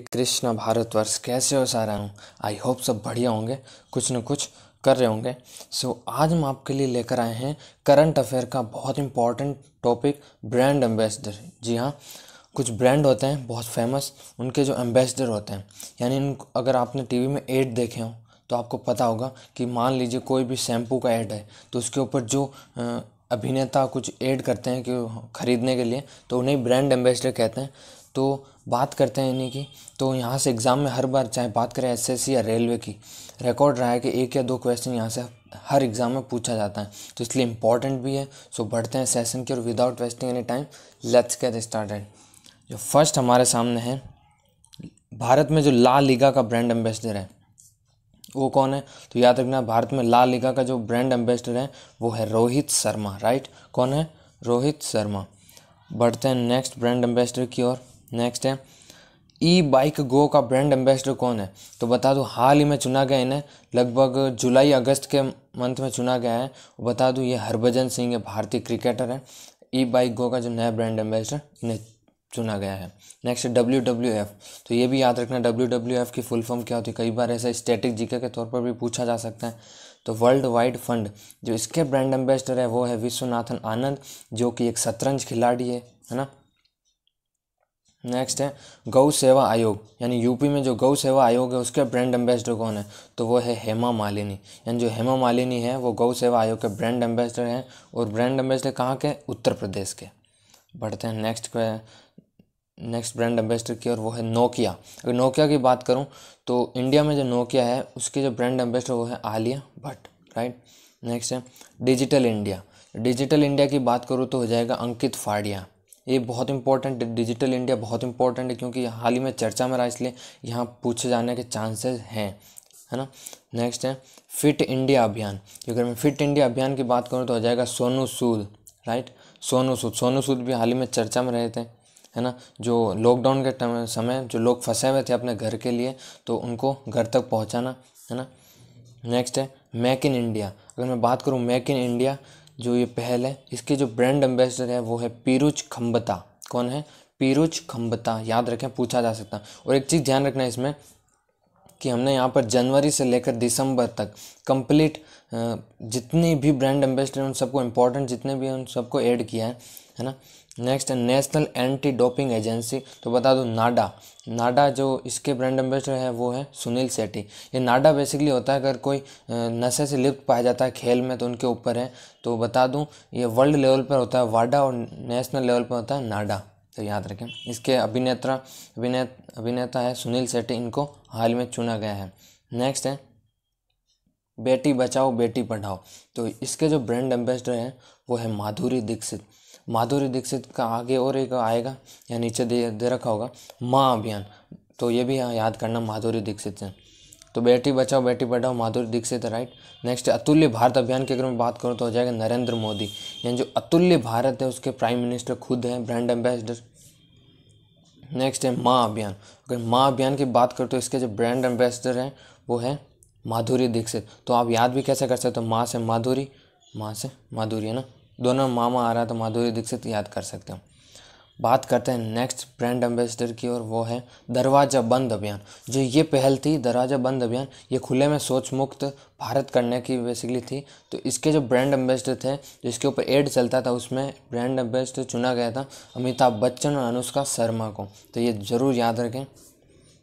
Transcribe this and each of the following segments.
कृष्णा भारतवर्ष, कैसे हो सारा हूँ। आई होप सब बढ़िया होंगे, कुछ न कुछ कर रहे होंगे। आज हम आपके लिए लेकर आए हैं करंट अफेयर का बहुत इंपॉर्टेंट टॉपिक, ब्रांड एम्बेसडर। जी हाँ, कुछ ब्रांड होते हैं बहुत फेमस, उनके जो एम्बेसडर होते हैं, यानी अगर आपने टीवी में एड देखे हो तो आपको पता होगा कि मान लीजिए कोई भी शैम्पू का ऐड है तो उसके ऊपर जो अभिनेता कुछ ऐड करते हैं कि ख़रीदने के लिए, तो उन्हें ब्रांड एम्बेसडर कहते हैं। तो बात करते हैं इन्हीं की। तो यहाँ से एग्ज़ाम में हर बार, चाहे बात करें एसएससी या रेलवे की, रिकॉर्ड रहा है कि 1 या 2 क्वेश्चन यहाँ से हर एग्ज़ाम में पूछा जाता है, तो इसलिए इम्पॉर्टेंट भी है। सो बढ़ते हैं सेशन की और without wasting any time let's get started. जो फर्स्ट हमारे सामने है, भारत में जो ला लीगा का ब्रांड एम्बेसडर है वो कौन है? तो याद रखना, भारत में ला लीगा का जो ब्रांड एम्बेसडर है वो है रोहित शर्मा। राइट, कौन है? रोहित शर्मा। बढ़ते हैं नेक्स्ट ब्रांड एम्बेसडर की ओर। नेक्स्ट है ई बाइक गो का ब्रांड एम्बेसडर कौन है? तो बता दूं, हाल ही में चुना गया इन्हें, लगभग जुलाई अगस्त के मंथ में चुना गया है। बता दूं, ये हरभजन सिंह है, भारतीय क्रिकेटर है। ई बाइक गो का जो नया ब्रांड एम्बेसडर इन्हें चुना गया है। नेक्स्ट है WWF। तो ये भी याद रखना, WWF की फुल फॉर्म क्या होती है, कई बार ऐसा स्टैटिक जीके के तौर पर भी पूछा जा सकता है। तो वर्ल्ड वाइड फंड, जो इसके ब्रांड एम्बेसडर है वो है विश्वनाथन आनंद, जो कि एक शतरंज खिलाड़ी है ना। नेक्स्ट है गौ सेवा आयोग, यानी यूपी में जो गौ सेवा आयोग है उसके ब्रांड एम्बेसडर कौन है? तो वो है हेमा मालिनी। यानी जो हेमा मालिनी है वो गौ सेवा आयोग के ब्रांड एम्बेसडर हैं। और ब्रांड एम्बेसडर कहाँ के? उत्तर प्रदेश के। बढ़ते हैं नेक्स्ट ब्रांड एम्बेसडर की, और वो है नोकिया। अगर नोकिया की बात करूं तो इंडिया में जो नोकिया है उसके जो ब्रांड एम्बेसडर वो है आलिया भट्ट। राइट। नेक्स्ट है डिजिटल इंडिया। डिजिटल इंडिया की बात करूं तो हो जाएगा अंकित फाड़िया। ये बहुत इंपॉर्टेंट, डिजिटल इंडिया बहुत इंपॉर्टेंट है क्योंकि हाल ही में चर्चा में रहा, इसलिए यहाँ पूछे जाने के चांसेस हैं, है ना। नेक्स्ट है फिट इंडिया अभियान। अगर मैं फिट इंडिया अभियान की बात करूँ तो हो जाएगा सोनू सूद। राइट, सोनू सूद भी हाल ही में चर्चा में रहे थे, है ना। जो लॉकडाउन के समय जो लोग फंसे हुए थे अपने घर के लिए, तो उनको घर तक पहुंचाना, है ना। नेक्स्ट है मेक इन इंडिया। अगर मैं बात करूं मेक इन इंडिया, जो ये पहल है, इसके जो ब्रांड एम्बेसडर है वो है पीयूष खम्बता। कौन है? पीयूष खम्बता। याद रखें, पूछा जा सकता है। और एक चीज़ ध्यान रखना इसमें कि हमने यहाँ पर जनवरी से लेकर दिसंबर तक कंप्लीट जितनी भी ब्रांड एम्बेसडर उन सबको इम्पोर्टेंट जितने भी हैं उन सबको ऐड किया है ना। नेक्स्ट है नेशनल एंटी डोपिंग एजेंसी। तो बता दूं, नाडा जो इसके ब्रांड एम्बेसडर है वो है सुनील शेट्टी। ये नाडा बेसिकली होता है, अगर कोई नशे से लिप्त पाया जाता है खेल में तो उनके ऊपर है। तो बता दूं, ये वर्ल्ड लेवल पर होता है वाडा और नेशनल लेवल पर होता है नाडा। तो याद रखें। इसके अभिनेता है सुनील शेट्टी, इनको हाल में चुना गया है। नेक्स्ट है बेटी बचाओ बेटी पढ़ाओ। तो इसके जो ब्रांड एम्बेसडर हैं वो है माधुरी दीक्षित। माधुरी दीक्षित का आगे और एक आएगा या नीचे दे रखा होगा, माँ अभियान। तो ये भी यहाँ याद करना, माधुरी दीक्षित से। तो बेटी बचाओ बेटी पढ़ाओ, माधुरी दीक्षित है। राइट। नेक्स्ट अतुल्य भारत अभियान की अगर मैं बात करूँ तो हो जाएगा नरेंद्र मोदी। यानी जो अतुल्य भारत है उसके प्राइम मिनिस्टर खुद हैं ब्रांड एम्बेसडर। नेक्स्ट है माँ अभियान। अगर माँ अभियान की बात करूँ तो इसके जो ब्रांड एम्बेसडर हैं वो है माधुरी दीक्षित। तो आप याद भी कैसे कर सकते हो, माँ से माधुरी, है ना। दोनों मामा आ रहा है तो माधुरी दीक्षित याद कर सकते हो। बात करते हैं नेक्स्ट ब्रांड एम्बेसडर की, और वो है दरवाज़ा बंद अभियान। जो ये पहल थी दरवाज़ा बंद अभियान, ये खुले में शौच मुक्त भारत करने की बेसिकली थी। तो इसके जो ब्रांड एम्बेसडर थे, जिसके ऊपर एड चलता था, उसमें ब्रांड एम्बेसडर चुना गया था अमिताभ बच्चन और अनुष्का शर्मा को। तो ये ज़रूर याद रखें।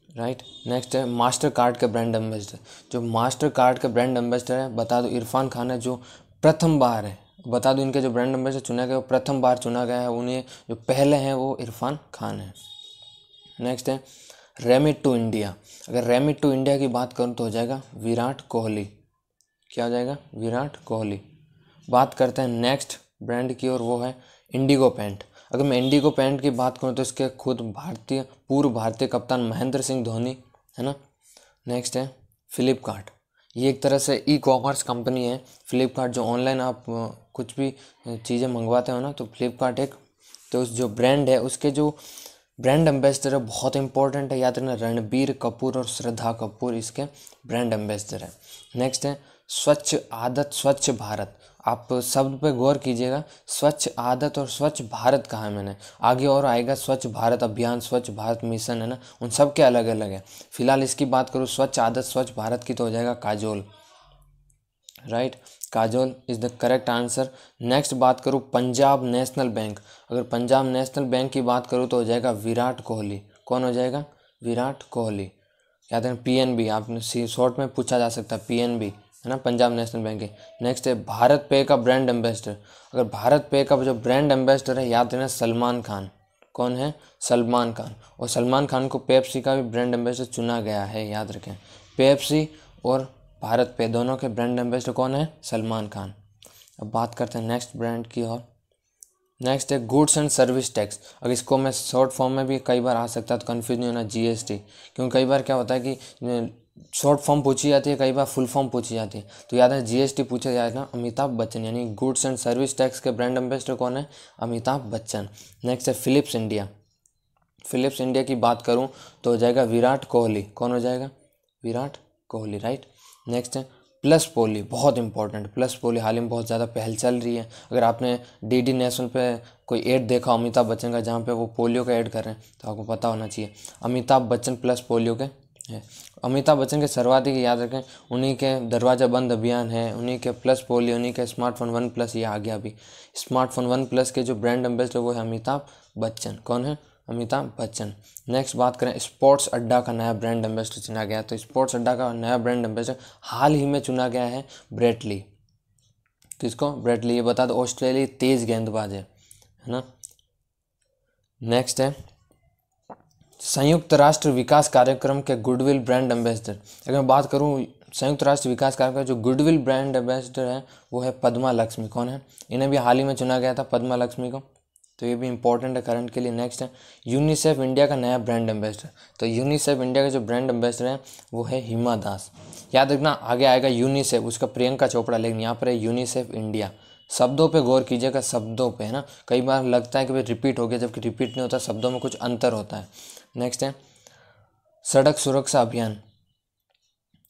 राइट। नेक्स्ट है मास्टर कार्ड के ब्रांड एम्बेसडर। जो मास्टर कार्ड के ब्रांड एम्बेसडर है, बता दो इरफान खान है, जो प्रथम बार है। बता दूं, इनके जो ब्रांड एम्बेसडर चुना गया वो प्रथम बार चुना गया है, उन्हें जो पहले हैं वो इरफान खान है। नेक्स्ट है रेमिट टू इंडिया। अगर रेमिट टू इंडिया की बात करूं तो हो जाएगा विराट कोहली। क्या हो जाएगा? विराट कोहली। बात करते हैं नेक्स्ट ब्रांड की, और वो है इंडिगो पेंट। अगर मैं इंडिगो पेंट की बात करूं तो इसके खुद पूर्व भारतीय कप्तान महेंद्र सिंह धोनी, है ना। नेक्स्ट है फ्लिपकार्ट। ये एक तरह से ई कॉमर्स कंपनी है फ्लिपकार्ट, जो ऑनलाइन आप कुछ भी चीज़ें मंगवाते हो ना, तो फ्लिपकार्ट एक, तो उस जो ब्रांड है उसके जो ब्रांड एम्बेसडर है बहुत इंपॉर्टेंट है, याद रखना, रणबीर कपूर और श्रद्धा कपूर इसके ब्रांड एम्बेसडर है। नेक्स्ट है स्वच्छ आदत स्वच्छ भारत, आप शब्द पे गौर कीजिएगा। स्वच्छ आदत और स्वच्छ भारत कहा है मैंने, आगे और आएगा स्वच्छ भारत अभियान, स्वच्छ भारत मिशन, है ना, उन सब के अलग अलग है। फिलहाल इसकी बात करूँ स्वच्छ आदत स्वच्छ भारत की, तो हो जाएगा Kajol, right. Kajol is the correct answer. Next बात करूँ पंजाब नेशनल बैंक, अगर पंजाब नेशनल बैंक की बात करूँ तो हो जाएगा विराट कोहली। कौन हो जाएगा? विराट कोहली। याद है पीएनबी, आपने शॉर्ट में पूछा जा सकता है, पीएनबी है ना, पंजाब नेशनल बैंक है। नेक्स्ट है भारत पे का ब्रांड एम्बेसडर, अगर भारत पे का जो ब्रांड एम्बेसडर है याद रखना सलमान खान। कौन है? सलमान खान। और सलमान खान को पेप्सी का भी ब्रांड एम्बेसडर चुना गया है, याद रखें। पेप्सी और भारत पे दोनों के ब्रांड एम्बेसडर कौन है? सलमान खान। अब बात करते हैं नेक्स्ट ब्रांड की और नेक्स्ट है गुड्स एंड सर्विस टैक्स। अगर इसको मैं शॉर्ट फॉर्म में भी कई बार आ सकता है तो कन्फ्यूज नहीं होना, जीएसटी, क्योंकि कई बार क्या होता है कि शॉर्ट फॉर्म पूछी जाती है, कई बार फुल फॉर्म पूछी जाती है, तो याद है जीएसटी पूछा जाएगा। अमिताभ बच्चन, यानी गुड्स एंड सर्विस टैक्स के ब्रांड एम्बेसडर कौन है? अमिताभ बच्चन। नेक्स्ट है फिलिप्स इंडिया। फिलिप्स इंडिया की बात करूं तो हो जाएगा विराट कोहली। कौन हो जाएगा? विराट कोहली, राइट। नेक्स्ट है प्लस पोली, बहुत इंपॉर्टेंट। प्लस पोली हाल ही में बहुत ज़्यादा पहल चल रही है। अगर आपने डीडी नेशनल पे कोई ऐड देखा अमिताभ बच्चन का जहाँ पे वो पोलियो का ऐड कर रहे हैं तो आपको पता होना चाहिए, अमिताभ बच्चन प्लस पोलियो के है। अमिताभ बच्चन के सर्वाधिक याद रखें, उन्हीं के दरवाज़ा बंद अभियान है, उन्हीं के प्लस पोलियो, उन्हीं के स्मार्टफोन वन प्लस, ये आ गया अभी। स्मार्टफोन वन प्लस के जो ब्रांड एम्बेसडर वो है अमिताभ बच्चन। कौन है? अमिताभ बच्चन। नेक्स्ट बात करें स्पोर्ट्स अड्डा का नया ब्रांड एम्बेसडर चुना गया, तो स्पोर्ट्स अड्डा का नया ब्रांड एम्बेसडर हाल ही में चुना गया है ब्रेटली। किसको? ब्रेटली। ये बता दो ऑस्ट्रेलिया तेज गेंदबाज है ना। नेक्स्ट है संयुक्त राष्ट्र विकास कार्यक्रम के गुडविल ब्रांड एम्बेसडर। अगर मैं बात करूं संयुक्त राष्ट्र विकास कार्यक्रम जो गुडविल ब्रांड एम्बेसडर है वो है पद्मा लक्ष्मी। कौन है? इन्हें भी हाल ही में चुना गया था, पद्मा लक्ष्मी को, तो ये भी इंपॉर्टेंट है करंट के लिए। नेक्स्ट है यूनिसेफ इंडिया का नया ब्रांड एम्बेसडर, तो यूनिसेफ इंडिया का जो ब्रांड एम्बेसडर है वो है हिमा दास। याद रखना आगे आएगा यूनिसेफ, उसका प्रियंका चोपड़ा, लेकिन यहाँ पर है यूनिसेफ इंडिया। शब्दों पे गौर कीजिएगा, शब्दों पे, है ना, कई बार लगता है कि भाई रिपीट हो गया, जबकि रिपीट नहीं होता, शब्दों में कुछ अंतर होता है। नेक्स्ट है सड़क सुरक्षा अभियान,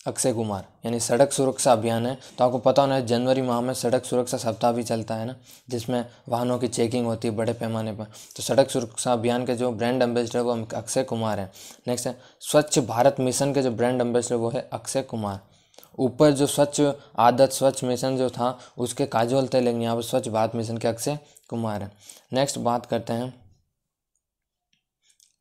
अक्षय कुमार, यानी सड़क सुरक्षा अभियान है, तो आपको पता होना है जनवरी माह में सड़क सुरक्षा सप्ताह भी चलता है ना, जिसमें वाहनों की चेकिंग होती है बड़े पैमाने पर। तो सड़क सुरक्षा अभियान के जो ब्रांड एम्बेसडर है वो अक्षय कुमार है। नेक्स्ट है स्वच्छ भारत मिशन के जो ब्रांड एम्बेसडर वो है अक्षय कुमार। ऊपर जो स्वच्छ आदत स्वच्छ मिशन जो था उसके काजोल थे, लेकिन यहाँ पर स्वच्छ भारत मिशन के अक्षय कुमार है। नेक्स्ट बात करते हैं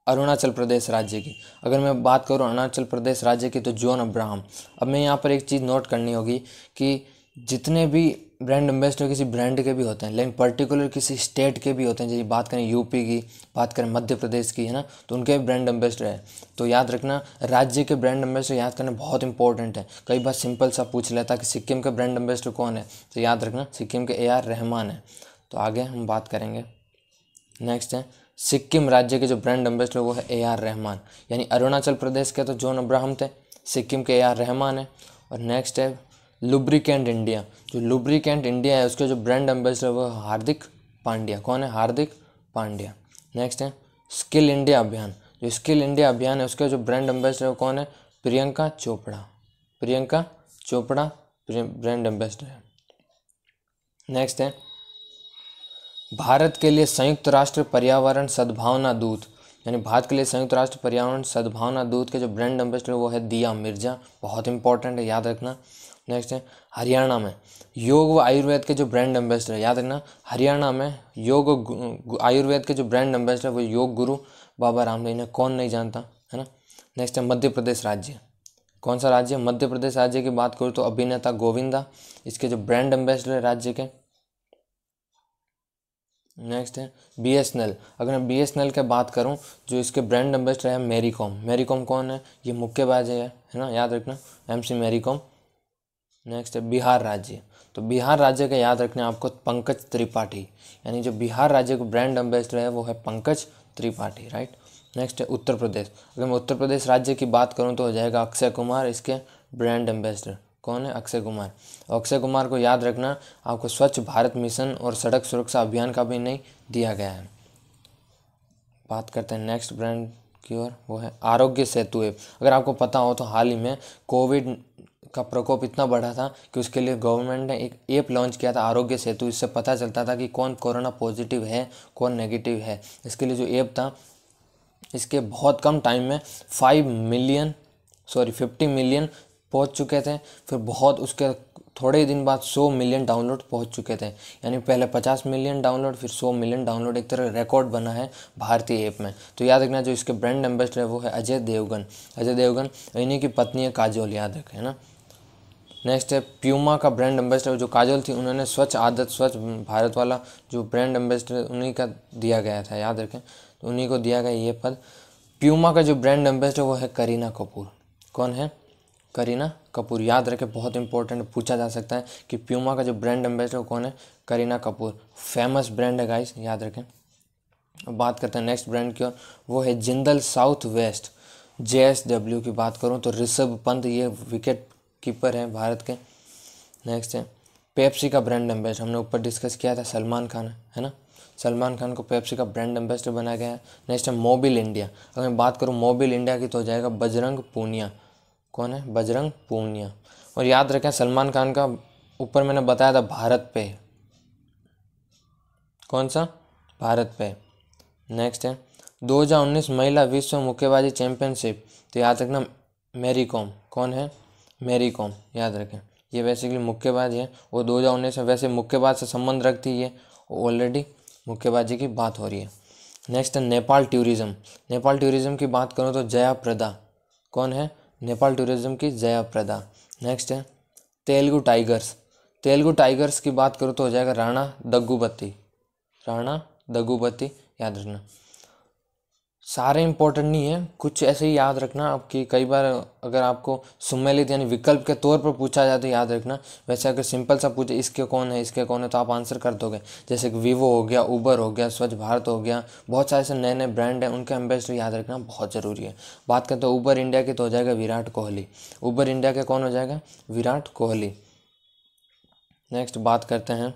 अरुणाचल प्रदेश राज्य की। अगर मैं बात करूँ अरुणाचल प्रदेश राज्य की तो जॉन अब्राहम। अब मैं यहाँ पर एक चीज़ नोट करनी होगी कि जितने भी ब्रांड एम्बेसडर किसी ब्रांड के भी होते हैं, लेकिन पर्टिकुलर किसी स्टेट के भी होते हैं, जैसे बात करें यूपी की, बात करें मध्य प्रदेश की, है ना, तो उनके भी ब्रांड एम्बेसडर है। तो याद रखना राज्य के ब्रांड एम्बेसडर याद करना बहुत इंपॉर्टेंट है। कई बार सिंपल सा पूछ लेता कि सिक्किम के ब्रांड एम्बेसडर कौन है, तो याद रखना सिक्किम के AR रहमान है। तो आगे हम बात करेंगे। नेक्स्ट है सिक्किम राज्य के जो ब्रांड एम्बेसडर वो है AR रहमान, यानी अरुणाचल प्रदेश के तो जॉन अब्राहम थे, सिक्किम के AR रहमान है। और नेक्स्ट है लुब्रिकेंट इंडिया, जो लुब्रिकेंट इंडिया है उसके जो ब्रांड एम्बेसडर वो हार्दिक पांड्या। कौन है? हार्दिक पांड्या। नेक्स्ट है स्किल इंडिया अभियान, जो स्किल इंडिया अभियान है उसके जो ब्रांड एम्बेसडर वो कौन है? प्रियंका चोपड़ा। प्रियंका चोपड़ा ब्रांड एम्बेसडर है। नेक्स्ट है भारत के लिए संयुक्त राष्ट्र पर्यावरण सद्भावना दूत, यानी भारत के लिए संयुक्त राष्ट्र पर्यावरण सद्भावना दूत के जो ब्रांड एम्बेसडर वो है दिया मिर्जा, बहुत इंपॉर्टेंट है, याद रखना। नेक्स्ट है हरियाणा में योग व आयुर्वेद के जो ब्रांड एम्बेसडर, याद रखना हरियाणा में योग आयुर्वेद के जो ब्रांड एम्बेसडर वो योग गुरु बाबा रामदेव। इन्हें कौन नहीं जानता, है ना। नेक्स्ट है मध्य प्रदेश राज्य। कौन सा राज्य? मध्य प्रदेश राज्य की बात करूँ तो अभिनेता गोविंदा इसके जो ब्रांड एम्बेसडर है राज्य के। नेक्स्ट है BSNL। अगर मैं BSNL के बात करूं जो इसके ब्रांड एम्बेसडर है मेरी कॉम। मेरी कॉम कौन है? ये मुक्केबाज है ना, याद रखना MC मेरी कॉम। नेक्स्ट है बिहार राज्य, तो बिहार राज्य का याद रखना आपको पंकज त्रिपाठी, यानी जो बिहार राज्य का ब्रांड एम्बेसडर है वो है पंकज त्रिपाठी, राइट। नेक्स्ट है उत्तर प्रदेश। अगर मैं उत्तर प्रदेश राज्य की बात करूँ तो हो जाएगा अक्षय कुमार इसके ब्रांड एम्बेसडर। कौन है? अक्षय कुमार। अक्षय कुमार को याद रखना आपको स्वच्छ भारत मिशन और सड़क सुरक्षा अभियान का भी नहीं दिया गया है। बात करते हैं नेक्स्ट ब्रांड की ओर, वो है आरोग्य सेतु ऐप। अगर आपको पता हो तो हाल ही में का प्रकोप इतना बढ़ा था कि उसके लिए गवर्नमेंट ने एक ऐप लॉन्च किया था, आरोग्य सेतु। इससे पता चलता था कि कौन कोरोना पॉजिटिव है, कौन नेगेटिव है। इसके लिए जो ऐप था, इसके बहुत कम टाइम में 50 मिलियन पहुंच चुके थे। फिर बहुत उसके थोड़े ही दिन बाद 100 मिलियन डाउनलोड पहुंच चुके थे। यानी पहले 50 मिलियन डाउनलोड, फिर 100 मिलियन डाउनलोड, एक तरह रिकॉर्ड बना है भारतीय ऐप में। तो याद रखना, जो इसके ब्रांड एम्बेसडर है वो है अजय देवगन। अजय देवगन, इन्हीं की पत्नी है काजोल, याद रखें ना। नेक्स्ट है प्यूमा का ब्रांड एम्बेसडर जो काजोल थी, उन्होंने स्वच्छ आदत स्वच्छ भारत वाला जो ब्रांड एम्बेसडर उन्हीं का दिया गया था, याद रखें। तो उन्हीं को दिया गया ये पद। प्यूमा का जो ब्रांड एम्बेसडर वो है करीना कपूर। कौन है? करीना कपूर, याद रखें, बहुत इंपॉर्टेंट, पूछा जा सकता है कि प्यूमा का जो ब्रांड एम्बेसडर कौन है? करीना कपूर। फेमस ब्रांड है गाइस, याद रखें। अब बात करते हैं नेक्स्ट ब्रांड की ओर, वो है जिंदल साउथ वेस्ट JSW की बात करूं तो ऋषभ पंत, ये विकेट कीपर है भारत के। नेक्स्ट है पेप्सी का ब्रांड एम्बेसडर, हमने ऊपर डिस्कस किया था, सलमान खान है ना। सलमान खान को पेप्सी का ब्रांड एम्बेसडर बनाया गया है। नेक्स्ट है मोबिल इंडिया। अगर मैं बात करूं मोबिल इंडिया की तो हो जाएगा बजरंग पूनिया। कौन है? बजरंग पूनिया। और याद रखें सलमान खान का ऊपर मैंने बताया था भारत पे, कौन सा? भारत पे। नेक्स्ट है 2019 महिला विश्व मुक्केबाजी चैंपियनशिप, तो याद रखना मैरी कॉम। कौन है? मैरी कॉम, याद रखें। ये बेसिकली मुक्केबाज है, वो 2019 में, वैसे मुक्केबाज से संबंध रखती है, ऑलरेडी मुक्केबाजी की बात हो रही है। नेक्स्ट है नेपाल टूरिज्म। नेपाल टूरिज्म की बात करूँ तो जया प्रदा। कौन है? नेपाल टूरिज्म की जया प्रदा। नेक्स्ट है तेलुगु टाइगर्स। तेलुगु टाइगर्स की बात करूँ तो हो जाएगा राणा दग्गुबत्ती। राणा दग्गुबत्ती, याद रखना। सारे इंपॉर्टेंट नहीं है, कुछ ऐसे ही याद रखना आपकी। कई बार अगर आपको सुमेलित यानी विकल्प के तौर पर पूछा जाए तो याद रखना। वैसे अगर सिंपल सा पूछे इसके कौन है, इसके कौन है, तो आप आंसर कर दोगे। जैसे कि वीवो हो गया, उबर हो गया, स्वच्छ भारत हो गया, बहुत सारे ऐसे नए नए ब्रांड हैं, उनके एम्बेसडर याद रखना बहुत ज़रूरी है। बात करते हैं उबर इंडिया की तो हो जाएगा विराट कोहली। उबर इंडिया के कौन हो जाएगा? विराट कोहली। नेक्स्ट बात करते हैं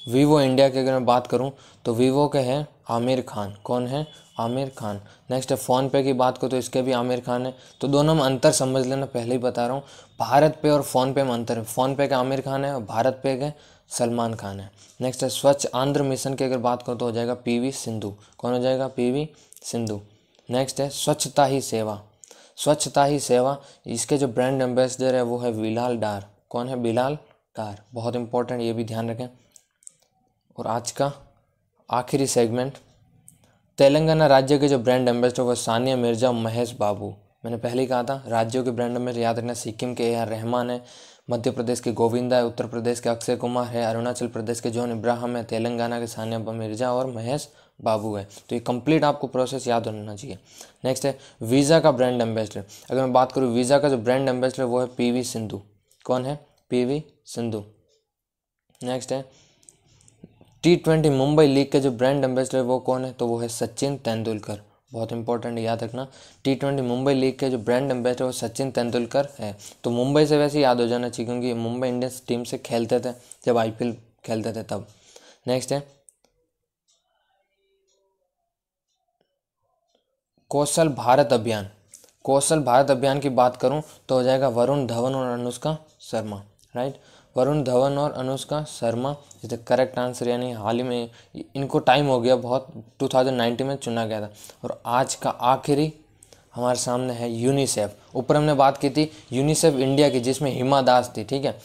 वीवो इंडिया की। अगर मैं बात करूं तो वीवो के हैं आमिर खान। कौन है? आमिर खान। नेक्स्ट है फ़ोनपे की बात करूँ तो इसके भी आमिर खान है। तो दोनों में अंतर समझ लेना, पहले ही बता रहा हूँ। भारत पे और फ़ोनपे में अंतर है। फ़ोनपे के आमिर खान है और भारत पे के सलमान खान है। नेक्स्ट है स्वच्छ आंध्र मिशन की अगर बात करूँ तो हो जाएगा PV सिंधु। कौन हो जाएगा? PV सिंधु। नेक्स्ट है स्वच्छता ही सेवा। स्वच्छता ही सेवा, इसके जो ब्रांड एम्बेसडर है वो है बिलाल डार। कौन है? बिलाल डार, बहुत इंपॉर्टेंट, ये भी ध्यान रखें। और आज का आखिरी सेगमेंट, तेलंगाना राज्य के जो ब्रांड एम्बेसडर वो सानिया मिर्जा, महेश बाबू। मैंने पहले ही कहा था राज्यों के ब्रांड एम्बेसडर याद रखना। सिक्किम के AR रहमान है, मध्य प्रदेश के गोविंदा है, उत्तर प्रदेश के अक्षय कुमार है, अरुणाचल प्रदेश के जॉन इब्राहिम है, तेलंगाना के सानिया मिर्जा और महेश बाबू है। तो ये कंप्लीट आपको प्रोसेस याद होना चाहिए। नेक्स्ट है वीज़ा का ब्रांड एम्बेसडर। अगर मैं बात करूँ वीज़ा का जो ब्रांड एम्बेसडर वो है PV सिंधु। कौन है? PV सिंधु। नेक्स्ट है T20 मुंबई लीग के जो ब्रांड एम्बेसडर वो कौन है? तो वो है सचिन तेंदुलकर। बहुत इंपॉर्टेंट, याद रखना। T20 मुंबई लीग के जो ब्रांड एम्बेसडर वो सचिन तेंदुलकर है। तो मुंबई से वैसे याद हो जाना चाहिए क्योंकि मुंबई इंडियंस टीम से खेलते थे जब IPL खेलते थे तब। नेक्स्ट है कौशल भारत अभियान। कौशल भारत अभियान की बात करूं तो हो जाएगा वरुण धवन और अनुष्का शर्मा। राइट, वरुण धवन और Anushka Sharma is the correct answer. यानी हाल ही में इनको टाइम हो गया बहुत, 2019 में चुना गया था। और आज का आखिरी हमारे सामने है यूनिसेफ। ऊपर हमने बात की थी यूनिसेफ इंडिया की जिसमें हिमा दास थी, ठीक है।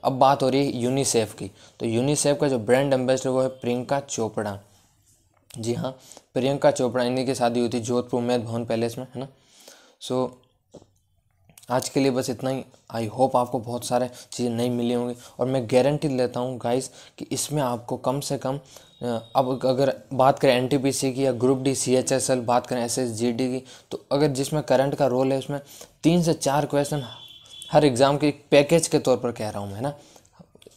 अब बात हो रही है यूनिसेफ की। तो यूनिसेफ का जो ब्रांड एम्बेसडर वो है प्रियंका चोपड़ा। जी हाँ, प्रियंका चोपड़ा, इन्हीं की शादी हुई थी जोधपुर उम्मेद भवन पैलेस में, है ना। सो आज के लिए बस इतना ही। आई होप आपको बहुत सारे चीज़ें नई मिली होंगी और मैं गारंटी लेता हूँ गाइस कि इसमें आपको कम से कम अब अगर बात करें NTPC की या ग्रुप D CHSL, बात करें SSGD की, तो अगर जिसमें करंट का रोल है उसमें 3 से 4 क्वेश्चन हर एग्ज़ाम के एक पैकेज के तौर पर कह रहा हूँ मैं, है ना।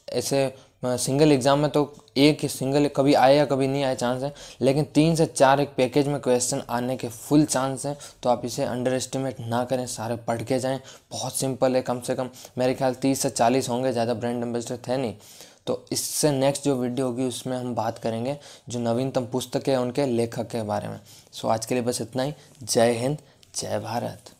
ऐसे सिंगल एग्ज़ाम में तो एक सिंगल कभी आए या कभी नहीं आए चांस है, लेकिन 3 से 4 एक पैकेज में क्वेश्चन आने के फुल चांस हैं। तो आप इसे अंडर एस्टिमेट ना करें, सारे पढ़ के जाएं। बहुत सिंपल है, कम से कम मेरे ख्याल 30 से 40 होंगे, ज़्यादा ब्रांड एम्बेसडर थे नहीं। तो इससे नेक्स्ट जो वीडियो होगी उसमें हम बात करेंगे जो नवीनतम पुस्तक है उनके लेखक के बारे में। सो आज के लिए बस इतना ही। जय हिंद, जय भारत।